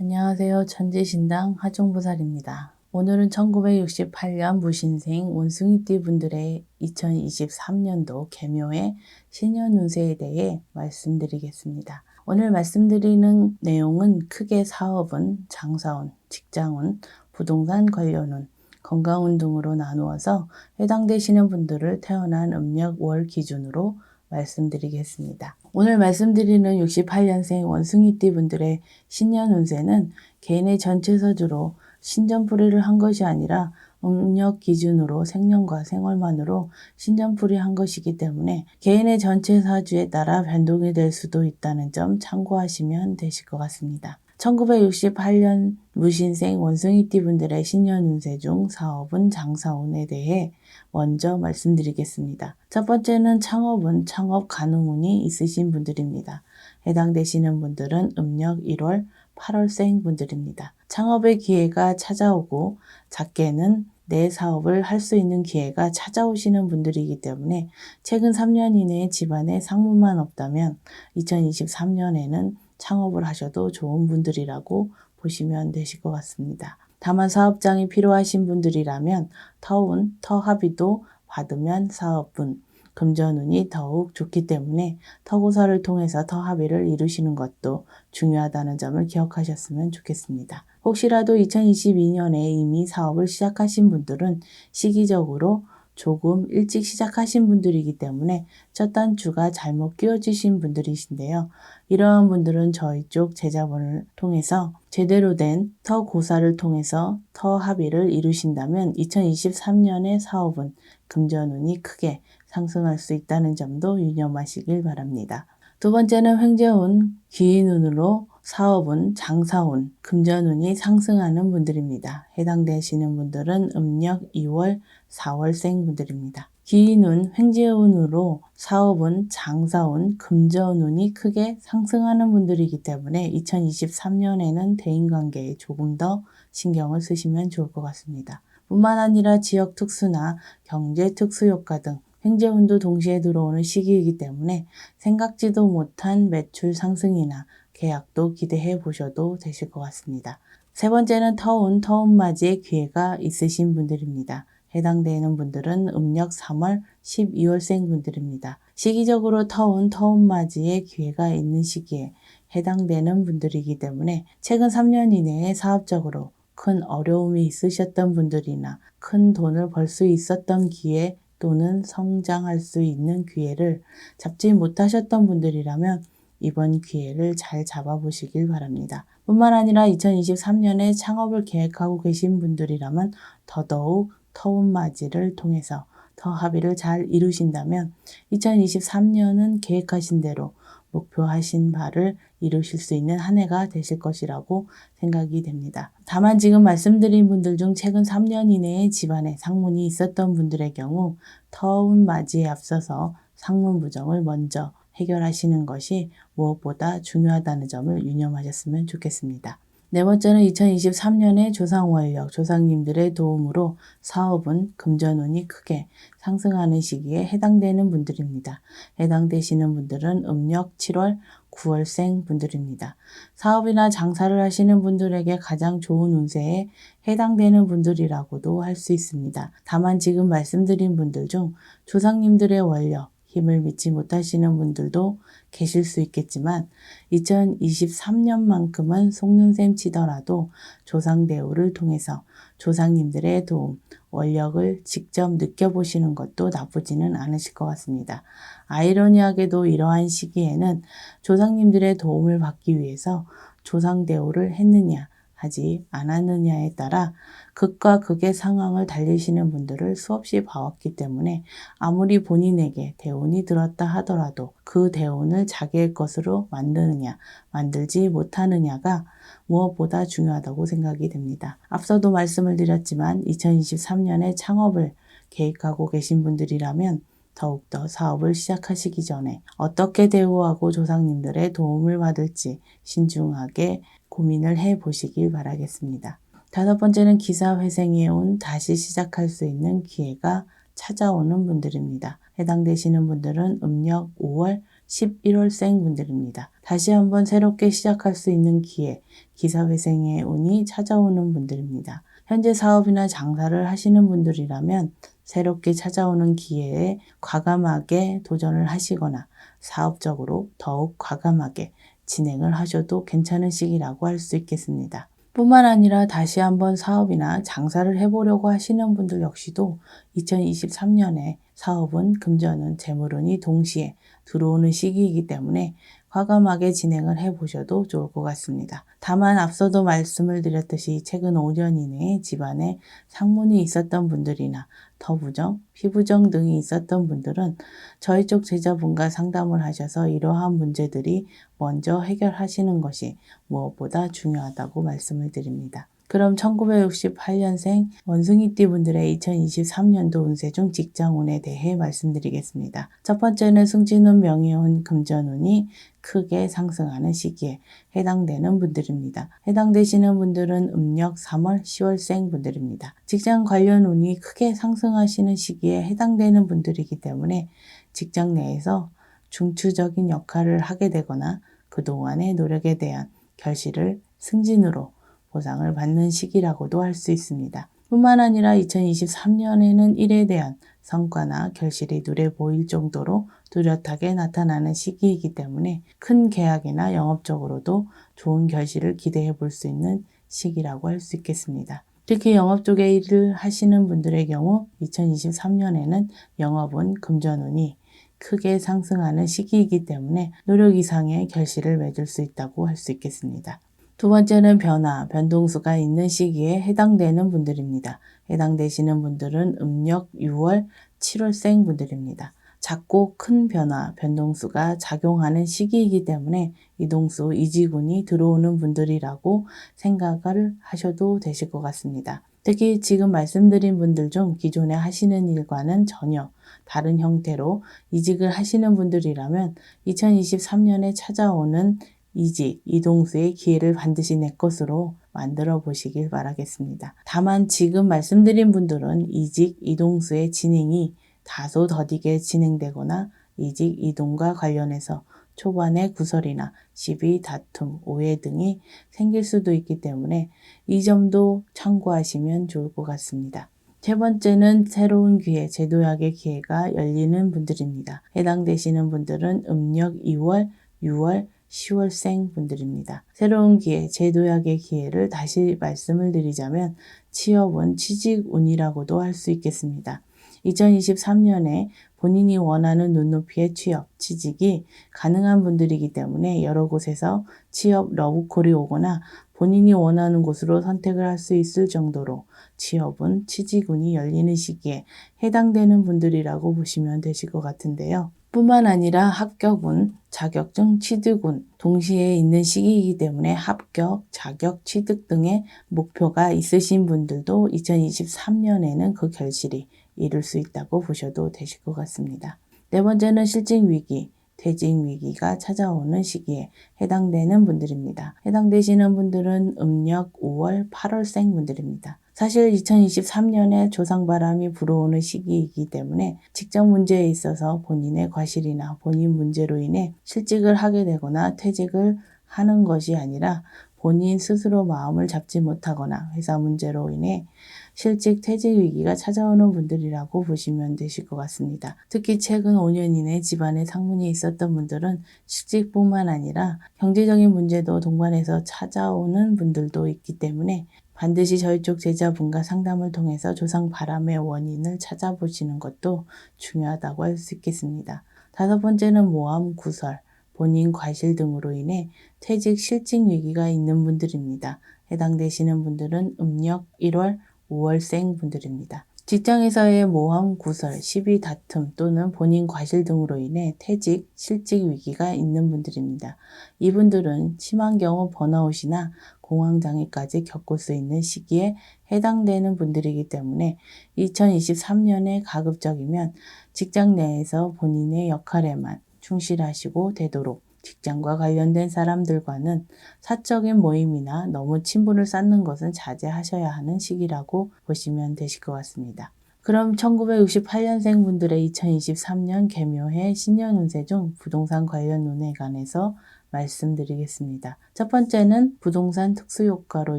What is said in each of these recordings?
안녕하세요. 천지신당 하종보살입니다. 오늘은 1968년 무신생 원숭이띠 분들의 2023년도 개묘의 신년운세에 대해 말씀드리겠습니다. 오늘 말씀드리는 내용은 크게 사업운, 장사운, 직장운, 부동산 관련운, 건강운 등으로 나누어서 해당되시는 분들을 태어난 음력 월 기준으로 말씀드리겠습니다. 오늘 말씀드리는 68년생 원숭이띠 분들의 신년 운세는 개인의 전체 사주로 신전풀이를 한 것이 아니라 음력 기준으로 생년과 생월만으로 신전풀이 한 것이기 때문에 개인의 전체 사주에 따라 변동이 될 수도 있다는 점 참고하시면 되실 것 같습니다. 1968년 무신생 원숭이띠 분들의 신년 운세 중 사업운, 장사운에 대해 먼저 말씀드리겠습니다. 첫 번째는 창업운, 창업 가능운이 있으신 분들입니다. 해당되시는 분들은 음력 1월, 8월생 분들입니다. 창업의 기회가 찾아오고 작게는 내 사업을 할 수 있는 기회가 찾아오시는 분들이기 때문에 최근 3년 이내에 집안에 상문만 없다면 2023년에는 창업을 하셔도 좋은 분들이라고 보시면 되실 것 같습니다. 다만 사업장이 필요하신 분들이라면 터운, 터합의도 받으면 사업운, 금전운이 더욱 좋기 때문에 터고사를 통해서 터합의를 이루시는 것도 중요하다는 점을 기억하셨으면 좋겠습니다. 혹시라도 2022년에 이미 사업을 시작하신 분들은 시기적으로 조금 일찍 시작하신 분들이기 때문에 첫 단추가 잘못 끼워지신 분들이신데요. 이러한 분들은 저희 쪽 제자분을 통해서 제대로 된 터고사를 통해서 터합의를 이루신다면 2023년의 사업은 금전운이 크게 상승할 수 있다는 점도 유념하시길 바랍니다. 두 번째는 횡재운, 기인운으로 사업운, 장사운, 금전운이 상승하는 분들입니다. 해당되시는 분들은 음력 2월, 4월생 분들입니다. 기인운, 횡재운으로 사업운, 장사운, 금전운이 크게 상승하는 분들이기 때문에 2023년에는 대인관계에 조금 더 신경을 쓰시면 좋을 것 같습니다. 뿐만 아니라 지역 특수나 경제 특수 효과 등 횡재운도 동시에 들어오는 시기이기 때문에 생각지도 못한 매출 상승이나 계약도 기대해 보셔도 되실 것 같습니다. 세 번째는 터운, 터운맞이의 기회가 있으신 분들입니다. 해당되는 분들은 음력 3월, 12월생 분들입니다. 시기적으로 터운, 터운맞이의 기회가 있는 시기에 해당되는 분들이기 때문에 최근 3년 이내에 사업적으로 큰 어려움이 있으셨던 분들이나 큰 돈을 벌 수 있었던 기회 또는 성장할 수 있는 기회를 잡지 못하셨던 분들이라면 이번 기회를 잘 잡아보시길 바랍니다. 뿐만 아니라 2023년에 창업을 계획하고 계신 분들이라면 더더욱 터운맞이를 통해서 터합의를 잘 이루신다면 2023년은 계획하신 대로 목표하신 바를 이루실 수 있는 한 해가 되실 것이라고 생각이 됩니다. 다만 지금 말씀드린 분들 중 최근 3년 이내에 집안에 상문이 있었던 분들의 경우 터운 맞이에 앞서서 상문 부정을 먼저 해결하시는 것이 무엇보다 중요하다는 점을 유념하셨으면 좋겠습니다. 네 번째는 2023년에 조상원력, 조상님들의 도움으로 사업은 금전운이 크게 상승하는 시기에 해당되는 분들입니다. 해당되시는 분들은 음력 7월, 9월생 분들입니다. 사업이나 장사를 하시는 분들에게 가장 좋은 운세에 해당되는 분들이라고도 할 수 있습니다. 다만 지금 말씀드린 분들 중 조상님들의 원력, 힘을 믿지 못하시는 분들도 계실 수 있겠지만 2023년만큼은 속눈샘 치더라도 조상대우를 통해서 조상님들의 도움, 원력을 직접 느껴보시는 것도 나쁘지는 않으실 것 같습니다. 아이러니하게도 이러한 시기에는 조상님들의 도움을 받기 위해서 조상대우를 했느냐 하지 않았느냐에 따라 극과 극의 상황을 달리시는 분들을 수없이 봐왔기 때문에 아무리 본인에게 대운이 들었다 하더라도 그 대운을 자기의 것으로 만드느냐 만들지 못하느냐가 무엇보다 중요하다고 생각이 됩니다. 앞서도 말씀을 드렸지만 2023년에 창업을 계획하고 계신 분들이라면 더욱더 사업을 시작하시기 전에 어떻게 대우하고 조상님들의 도움을 받을지 신중하게 고민을 해보시길 바라겠습니다. 다섯 번째는 기사회생에 온 다시 시작할 수 있는 기회가 찾아오는 분들입니다. 해당되시는 분들은 음력 5월, 11월생 분들입니다. 다시 한번 새롭게 시작할 수 있는 기회, 기사회생의 운이 찾아오는 분들입니다. 현재 사업이나 장사를 하시는 분들이라면 새롭게 찾아오는 기회에 과감하게 도전을 하시거나 사업적으로 더욱 과감하게 진행을 하셔도 괜찮은 시기라고 할 수 있겠습니다. 뿐만 아니라 다시 한번 사업이나 장사를 해보려고 하시는 분들 역시도 2023년에 사업은 금전은 재물운이 동시에 들어오는 시기이기 때문에 과감하게 진행을 해보셔도 좋을 것 같습니다. 다만 앞서도 말씀을 드렸듯이 최근 5년 이내에 집안에 상문이 있었던 분들이나 터부정, 피부정 등이 있었던 분들은 저희 쪽 제자분과 상담을 하셔서 이러한 문제들이 먼저 해결하시는 것이 무엇보다 중요하다고 말씀을 드립니다. 그럼 1968년생 원숭이띠 분들의 2023년도 운세 중 직장운에 대해 말씀드리겠습니다. 첫 번째는 승진운, 명예운, 금전운이 크게 상승하는 시기에 해당되는 분들입니다. 해당되시는 분들은 음력 3월, 10월생 분들입니다. 직장 관련 운이 크게 상승하시는 시기에 해당되는 분들이기 때문에 직장 내에서 중추적인 역할을 하게 되거나 그동안의 노력에 대한 결실을 승진으로 보상을 받는 시기라고도 할 수 있습니다. 뿐만 아니라 2023년에는 일에 대한 성과나 결실이 눈에 보일 정도로 뚜렷하게 나타나는 시기이기 때문에 큰 계약이나 영업적으로도 좋은 결실을 기대해 볼 수 있는 시기라고 할 수 있겠습니다. 특히 영업 쪽에 일을 하시는 분들의 경우 2023년에는 영업은 금전운이 크게 상승하는 시기이기 때문에 노력 이상의 결실을 맺을 수 있다고 할 수 있겠습니다. 두 번째는 변화, 변동수가 있는 시기에 해당되는 분들입니다. 해당되시는 분들은 음력 6월, 7월생 분들입니다. 작고 큰 변화, 변동수가 작용하는 시기이기 때문에 이동수, 이지군이 들어오는 분들이라고 생각을 하셔도 되실 것 같습니다. 특히 지금 말씀드린 분들 중 기존에 하시는 일과는 전혀 다른 형태로 이직을 하시는 분들이라면 2023년에 찾아오는 이직, 이동수의 기회를 반드시 내 것으로 만들어 보시길 바라겠습니다. 다만 지금 말씀드린 분들은 이직, 이동수의 진행이 다소 더디게 진행되거나 이직, 이동과 관련해서 초반에 구설이나 시비, 다툼, 오해 등이 생길 수도 있기 때문에 이 점도 참고하시면 좋을 것 같습니다. 세 번째는 새로운 기회, 제도약의 기회가 열리는 분들입니다. 해당되시는 분들은 음력 2월, 6월, 10월생 분들입니다. 새로운 기회, 제도약의 기회를 다시 말씀을 드리자면 취업은 취직운이라고도 할 수 있겠습니다. 2023년에 본인이 원하는 눈높이의 취업, 취직이 가능한 분들이기 때문에 여러 곳에서 취업 러브콜이 오거나 본인이 원하는 곳으로 선택을 할 수 있을 정도로 취업은 취직운이 열리는 시기에 해당되는 분들이라고 보시면 되실 것 같은데요. 뿐만 아니라 합격운, 자격증 취득운 동시에 있는 시기이기 때문에 합격, 자격, 취득 등의 목표가 있으신 분들도 2023년에는 그 결실이 이룰 수 있다고 보셔도 되실 것 같습니다. 네 번째는 실직 위기, 퇴직 위기가 찾아오는 시기에 해당되는 분들입니다. 해당되시는 분들은 음력 5월, 8월생 분들입니다. 사실 2023년에 조상바람이 불어오는 시기이기 때문에 직장 문제에 있어서 본인의 과실이나 본인 문제로 인해 실직을 하게 되거나 퇴직을 하는 것이 아니라 본인 스스로 마음을 잡지 못하거나 회사 문제로 인해 실직, 퇴직 위기가 찾아오는 분들이라고 보시면 되실 것 같습니다. 특히 최근 5년 이내 집안에 상문이 있었던 분들은 실직뿐만 아니라 경제적인 문제도 동반해서 찾아오는 분들도 있기 때문에 반드시 저희 쪽 제자분과 상담을 통해서 조상 바람의 원인을 찾아보시는 것도 중요하다고 할 수 있겠습니다. 다섯 번째는 모함, 구설, 본인 과실 등으로 인해 퇴직, 실직 위기가 있는 분들입니다. 해당되시는 분들은 음력 1월, 5월생 분들입니다. 직장에서의 모함, 구설, 시비, 다툼 또는 본인 과실 등으로 인해 퇴직, 실직 위기가 있는 분들입니다. 이분들은 심한 경우 번아웃이나 공황장애까지 겪을 수 있는 시기에 해당되는 분들이기 때문에 2023년에 가급적이면 직장 내에서 본인의 역할에만 충실하시고 되도록 직장과 관련된 사람들과는 사적인 모임이나 너무 친분을 쌓는 것은 자제하셔야 하는 시기라고 보시면 되실 것 같습니다. 그럼 1968년생 분들의 2023년 개묘해 신년 운세 중 부동산 관련 운에 관해서 말씀드리겠습니다. 첫 번째는 부동산 특수효과로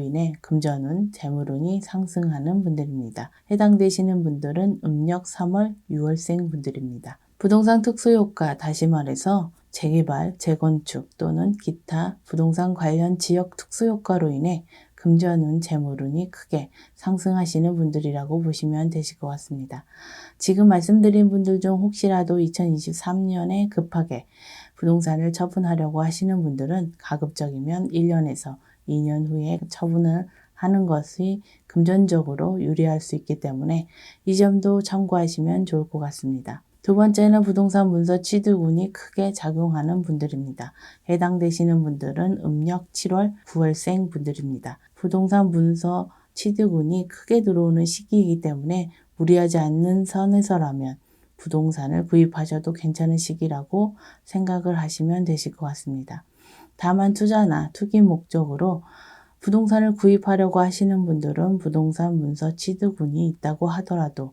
인해 금전운, 재물운이 상승하는 분들입니다. 해당되시는 분들은 음력 3월, 6월생 분들입니다. 부동산 특수효과, 다시 말해서 재개발, 재건축 또는 기타 부동산 관련 지역 특수효과로 인해 금전운, 재물운이 크게 상승하시는 분들이라고 보시면 되실 것 같습니다. 지금 말씀드린 분들 중 혹시라도 2023년에 급하게 부동산을 처분하려고 하시는 분들은 가급적이면 1년에서 2년 후에 처분을 하는 것이 금전적으로 유리할 수 있기 때문에 이 점도 참고하시면 좋을 것 같습니다. 두 번째는 부동산 문서 취득운이 크게 작용하는 분들입니다. 해당되시는 분들은 음력 7월, 9월생 분들입니다. 부동산 문서 취득운이 크게 들어오는 시기이기 때문에 무리하지 않는 선에서라면 부동산을 구입하셔도 괜찮은 시기라고 생각을 하시면 되실 것 같습니다. 다만 투자나 투기 목적으로 부동산을 구입하려고 하시는 분들은 부동산 문서 취득운이 있다고 하더라도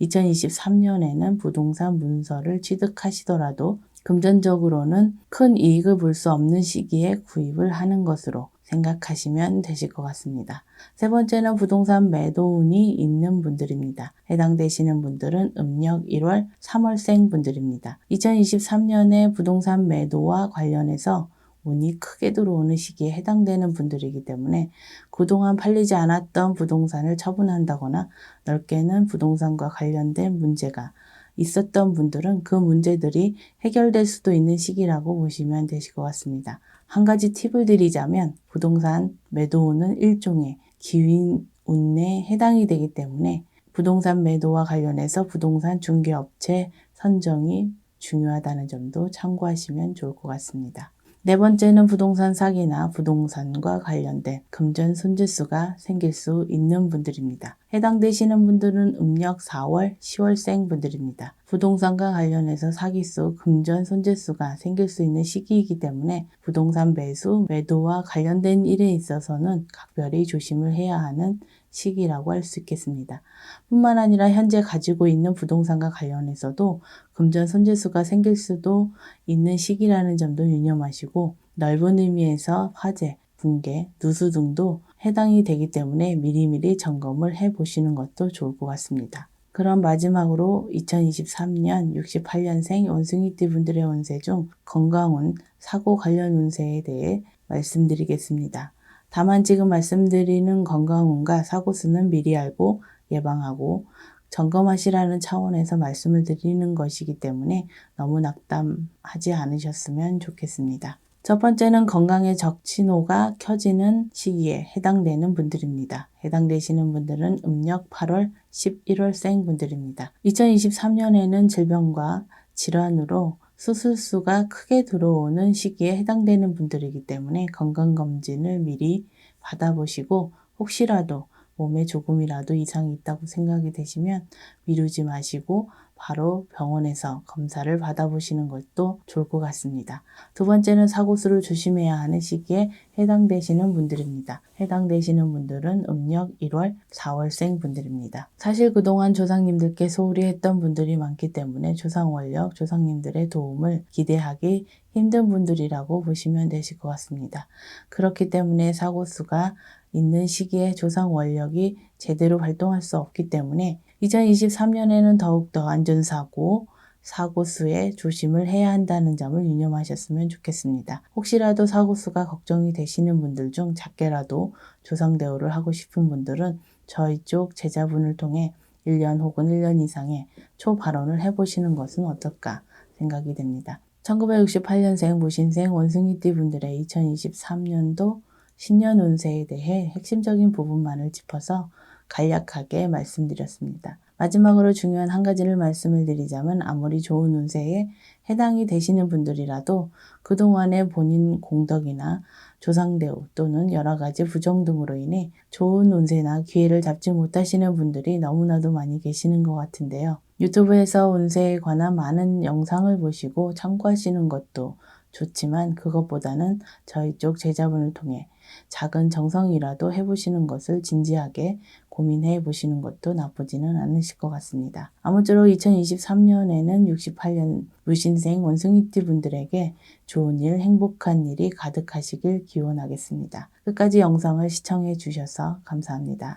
2023년에는 부동산 문서를 취득하시더라도 금전적으로는 큰 이익을 볼 수 없는 시기에 구입을 하는 것으로 생각하시면 되실 것 같습니다. 세 번째는 부동산 매도운이 있는 분들입니다. 해당되시는 분들은 음력 1월, 3월생 분들입니다. 2023년에 부동산 매도와 관련해서 운이 크게 들어오는 시기에 해당되는 분들이기 때문에 그동안 팔리지 않았던 부동산을 처분한다거나 넓게는 부동산과 관련된 문제가 있었던 분들은 그 문제들이 해결될 수도 있는 시기라고 보시면 되실 것 같습니다. 한 가지 팁을 드리자면 부동산 매도운은 일종의 기운에 해당이 되기 때문에 부동산 매도와 관련해서 부동산 중개업체 선정이 중요하다는 점도 참고하시면 좋을 것 같습니다. 네 번째는 부동산 사기나 부동산과 관련된 금전 손재수가 생길 수 있는 분들입니다. 해당되시는 분들은 음력 4월, 10월생 분들입니다. 부동산과 관련해서 사기수, 금전 손재수가 생길 수 있는 시기이기 때문에 부동산 매수, 매도와 관련된 일에 있어서는 각별히 조심을 해야 하는 시기라고 할 수 있겠습니다. 뿐만 아니라 현재 가지고 있는 부동산과 관련해서도 금전 손재수가 생길 수도 있는 시기라는 점도 유념하시고 넓은 의미에서 화재, 붕괴, 누수 등도 해당이 되기 때문에 미리미리 점검을 해보시는 것도 좋을 것 같습니다. 그럼 마지막으로 2023년 68년생 원숭이띠 분들의 운세 중 건강운, 사고 관련 운세에 대해 말씀드리겠습니다. 다만 지금 말씀드리는 건강운과 사고수는 미리 알고 예방하고 점검하시라는 차원에서 말씀을 드리는 것이기 때문에 너무 낙담하지 않으셨으면 좋겠습니다. 첫 번째는 건강의 적신호가 켜지는 시기에 해당되는 분들입니다. 해당되시는 분들은 음력 8월, 11월생 분들입니다. 2023년에는 질병과 질환으로 수술수가 크게 들어오는 시기에 해당되는 분들이기 때문에 건강검진을 미리 받아보시고 혹시라도 몸에 조금이라도 이상이 있다고 생각이 되시면 미루지 마시고 바로 병원에서 검사를 받아보시는 것도 좋을 것 같습니다. 두 번째는 사고수를 조심해야 하는 시기에 해당되시는 분들입니다. 해당되시는 분들은 음력 1월, 4월생 분들입니다. 사실 그동안 조상님들께 소홀히 했던 분들이 많기 때문에 조상원력, 조상님들의 도움을 기대하기 힘든 분들이라고 보시면 되실 것 같습니다. 그렇기 때문에 사고수가 있는 시기에 조상 원력이 제대로 활동할 수 없기 때문에 2023년에는 더욱더 안전사고, 사고수에 조심을 해야 한다는 점을 유념하셨으면 좋겠습니다. 혹시라도 사고수가 걱정이 되시는 분들 중 작게라도 조상대우를 하고 싶은 분들은 저희 쪽 제자분을 통해 1년 혹은 1년 이상의 초발언을 해보시는 것은 어떨까 생각이 됩니다. 1968년생 무신생 원숭이띠 분들의 2023년도 신년 운세에 대해 핵심적인 부분만을 짚어서 간략하게 말씀드렸습니다. 마지막으로 중요한 한 가지를 말씀을 드리자면 아무리 좋은 운세에 해당이 되시는 분들이라도 그동안의 본인 공덕이나 조상대우 또는 여러 가지 부정 등으로 인해 좋은 운세나 기회를 잡지 못하시는 분들이 너무나도 많이 계시는 것 같은데요. 유튜브에서 운세에 관한 많은 영상을 보시고 참고하시는 것도 좋지만 그것보다는 저희 쪽 제자분을 통해 작은 정성이라도 해보시는 것을 진지하게 고민해 보시는 것도 나쁘지는 않으실 것 같습니다. 아무쪼록 2023년에는 68년 무신생 원숭이띠 분들에게 좋은 일, 행복한 일이 가득하시길 기원하겠습니다. 끝까지 영상을 시청해 주셔서 감사합니다.